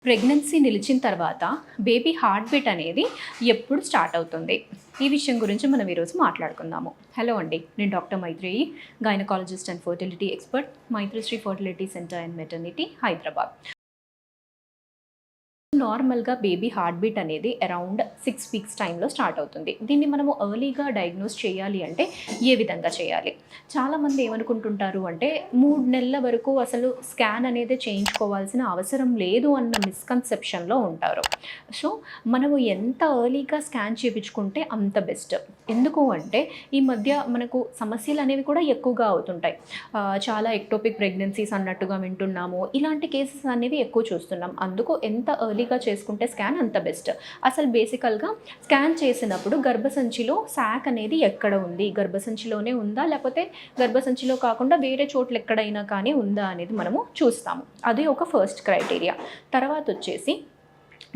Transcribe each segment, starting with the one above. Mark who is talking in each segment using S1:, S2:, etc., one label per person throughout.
S1: Pregnancy నిలిచిన తర్వాత baby heart beat అనేది ఎప్పుడు స్టార్ట్ అవుతుంది? ఈ విషయం గురించి మనం ఈరోజు మాట్లాడుకుందాము. హలో అండి, నేను doctor Maitreyi, gynaecologist and fertility expert, Maitrisri fertility centre and maternity, Hyderabad. నార్మల్గా బేబీ హార్ట్ బీట్ అనేది అరౌండ్ 6 వీక్స్ టైంలో స్టార్ట్ అవుతుంది. దీన్ని మనము ఎర్లీగా డయాగ్నోస్ చేయాలి అంటే ఏ విధంగా చేయాలి? చాలామంది ఏమనుకుంటుంటారు అంటే 3 నెలల వరకు అసలు స్కాన్ అనేది చేయించుకోవాల్సిన అవసరం లేదు అన్న మిస్కన్సెప్షన్లో ఉంటారు. సో మనము ఎంత ఎర్లీగా స్కాన్ చేయించుకుంటే అంత బెస్ట్. ఎందుకు అంటే ఈ మధ్య మనకు సమస్యలు అనేవి కూడా ఎక్కువగా అవుతుంటాయి. చాలా ఎక్టోపిక్ ప్రెగ్నెన్సీస్ అన్నట్టుగా వింటున్నాము. ఇలాంటి కేసెస్ అనేవి ఎక్కువ చూస్తున్నాం. అందుకు ఎంత ఎర్లీగా చేసుకుంటే స్కాన్ అంత బెస్ట్. అసలు బేసికల్గా స్కాన్ చేసినప్పుడు గర్భసంచిలో శాక్ అనేది ఎక్కడ ఉంది, గర్భసంచిలోనే ఉందా లేకపోతే గర్భసంచిలో కాకుండా వేరే చోట్ల ఎక్కడైనా కానీ ఉందా అనేది మనము చూస్తాము. అది ఒక ఫస్ట్ క్రైటీరియా. తర్వాత వచ్చేసి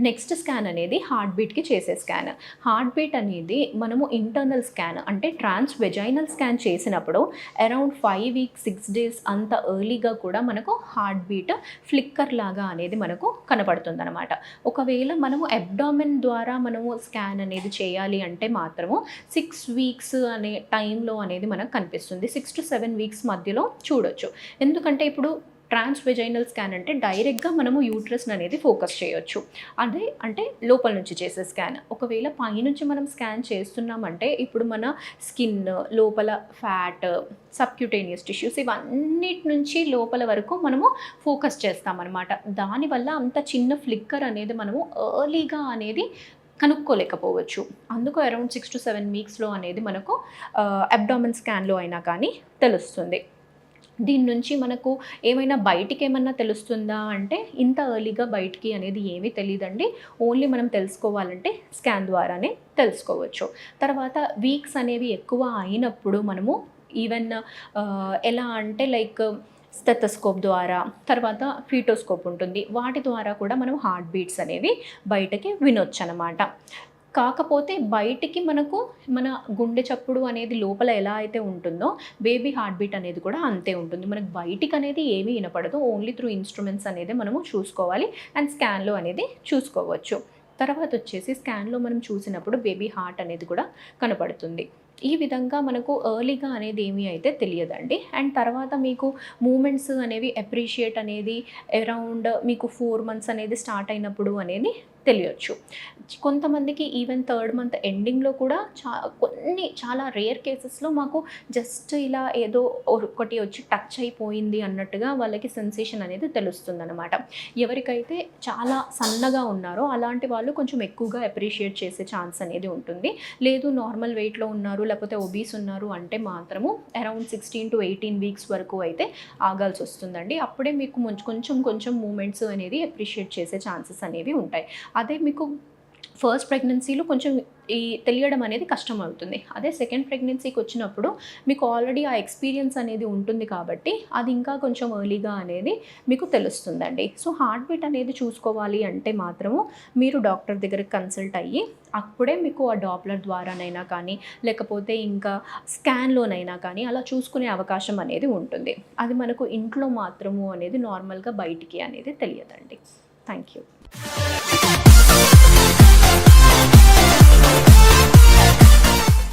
S1: నెక్స్ట్ స్కాన్ అనేది హార్ట్ బీట్కి చేసే స్కాన్. హార్ట్ బీట్ అనేది మనము ఇంటర్నల్ స్కాన్ అంటే ట్రాన్స్ వెజైనల్ స్కాన్ చేసినప్పుడు అరౌండ్ 5 వీక్స్ 6 డేస్ అంత ఎర్లీగా కూడా మనకు హార్ట్ బీట్ ఫ్లిక్కర్ లాగా అనేది మనకు కనపడుతుంది అనమాట. ఒకవేళ మనము అబ్డామిన్ ద్వారా మనము స్కాన్ అనేది చేయాలి అంటే మాత్రము 6 వీక్స్ అనే టైంలో అనేది మనకు కనిపిస్తుంది. 6 to 7 వీక్స్ మధ్యలో చూడొచ్చు. ఎందుకంటే ఇప్పుడు ట్రాన్స్ వెజైనల్ స్కాన్ అంటే డైరెక్ట్గా మనము యూట్రస్ అనేది ఫోకస్ చేయొచ్చు. అదే అంటే లోపల నుంచి చేసే స్కాన్. ఒకవేళ పైనుంచి మనం స్కాన్ చేస్తున్నామంటే ఇప్పుడు మన స్కిన్ లోపల ఫ్యాట్, సబ్క్యూటేనియస్ టిష్యూస్ ఇవన్నిటి నుంచి లోపల వరకు మనము ఫోకస్ చేస్తామన్నమాట. దానివల్ల అంత చిన్న ఫ్లిక్కర్ అనేది మనము ఎర్లీగా అనేది కనుక్కోలేకపోవచ్చు. అందుకు అరౌండ్ 6 to 7 వీక్స్లో అనేది మనకు అబ్డామిన్ స్కాన్లో అయినా కానీ తెలుస్తుంది. దీని నుంచి మనకు ఏమైనా బయటికి ఏమన్నా తెలుస్తుందా అంటే ఇంత ఎర్లీగా బయటికి అనేది ఏమీ తెలియదండి. ఓన్లీ మనం తెలుసుకోవాలంటే స్కాన్ ద్వారానే తెలుసుకోవచ్చు. తర్వాత వీక్స్ అనేవి ఎక్కువ అయినప్పుడు మనము ఈవెన్ ఎలా అంటే లైక్ స్టెథోస్కోప్ ద్వారా, తర్వాత ఫీటోస్కోప్ ఉంటుంది, వాటి ద్వారా కూడా మనం హార్ట్ బీట్స్ అనేవి బయటకి వినొచ్చు అన్నమాట. కాకపోతే బయటికి మనకు మన గుండె చప్పుడు అనేది లోపల ఎలా అయితే ఉంటుందో బేబీ హార్ట్ బీట్ అనేది కూడా అంతే ఉంటుంది. మనకు బయటికి అనేది ఏమీ వినపడదు. ఓన్లీ త్రూ ఇన్స్ట్రుమెంట్స్ అనేది మనము చూసుకోవాలి అండ్ స్కాన్లో అనేది చూసుకోవచ్చు. తర్వాత వచ్చేసి స్కాన్లో మనం చూసినప్పుడు బేబీ హార్ట్ అనేది కూడా కనపడుతుంది. ఈ విధంగా మనకు ఎర్లీగా అనేది ఏమీ అయితే తెలియదండి. అండ్ తర్వాత మీకు మూమెంట్స్ అనేవి అప్రిషియేట్ అనేది అరౌండ్ మీకు 4 months అనేది స్టార్ట్ అయినప్పుడు అనేది తెలియచ్చు. కొంతమందికి ఈవెన్ 3rd month ఎండింగ్లో కూడా చాలా రేర్ కేసెస్లో మాకు జస్ట్ ఇలా ఏదో ఒకటి వచ్చి టచ్ అయిపోయింది అన్నట్టుగా వాళ్ళకి సెన్సేషన్ అనేది తెలుస్తుంది అనమాట. ఎవరికైతే చాలా సన్నగా ఉన్నారో అలాంటి వాళ్ళు కొంచెం ఎక్కువగా అప్రిషియేట్ చేసే ఛాన్స్ అనేది ఉంటుంది. లేదు నార్మల్ వెయిట్లో ఉన్నారు లేకపోతే ఒబీస్ ఉన్నారు అంటే మాత్రము అరౌండ్ 16 to 18 వీక్స్ వరకు అయితే ఆగాల్సి వస్తుందండి. అప్పుడే మీకు కొంచెం మూమెంట్స్ అనేది అప్రిషియేట్ చేసే ఛాన్సెస్ అనేవి ఉంటాయి. అదే మీకు ఫస్ట్ ప్రెగ్నెన్సీలో కొంచెం ఈ తెలియడం అనేది కష్టం అవుతుంది. అదే సెకండ్ ప్రెగ్నెన్సీకి వచ్చినప్పుడు మీకు ఆల్రెడీ ఆ ఎక్స్పీరియన్స్ అనేది ఉంటుంది కాబట్టి అది ఇంకా కొంచెం ఎర్లీగా అనేది మీకు తెలుస్తుందండి. సో హార్ట్ బీట్ అనేది చూసుకోవాలి అంటే మాత్రము మీరు డాక్టర్ దగ్గరికి కన్సల్ట్ అయ్యి అప్పుడే మీకు ఆ డాప్లర్ ద్వారానైనా కానీ లేకపోతే ఇంకా స్కాన్లోనైనా కానీ అలా చూసుకునే అవకాశం అనేది ఉంటుంది. అది మనకు ఇంట్లో మాత్రము అనేది నార్మల్గా బయటికి అనేది తెలియదండి. Thank you.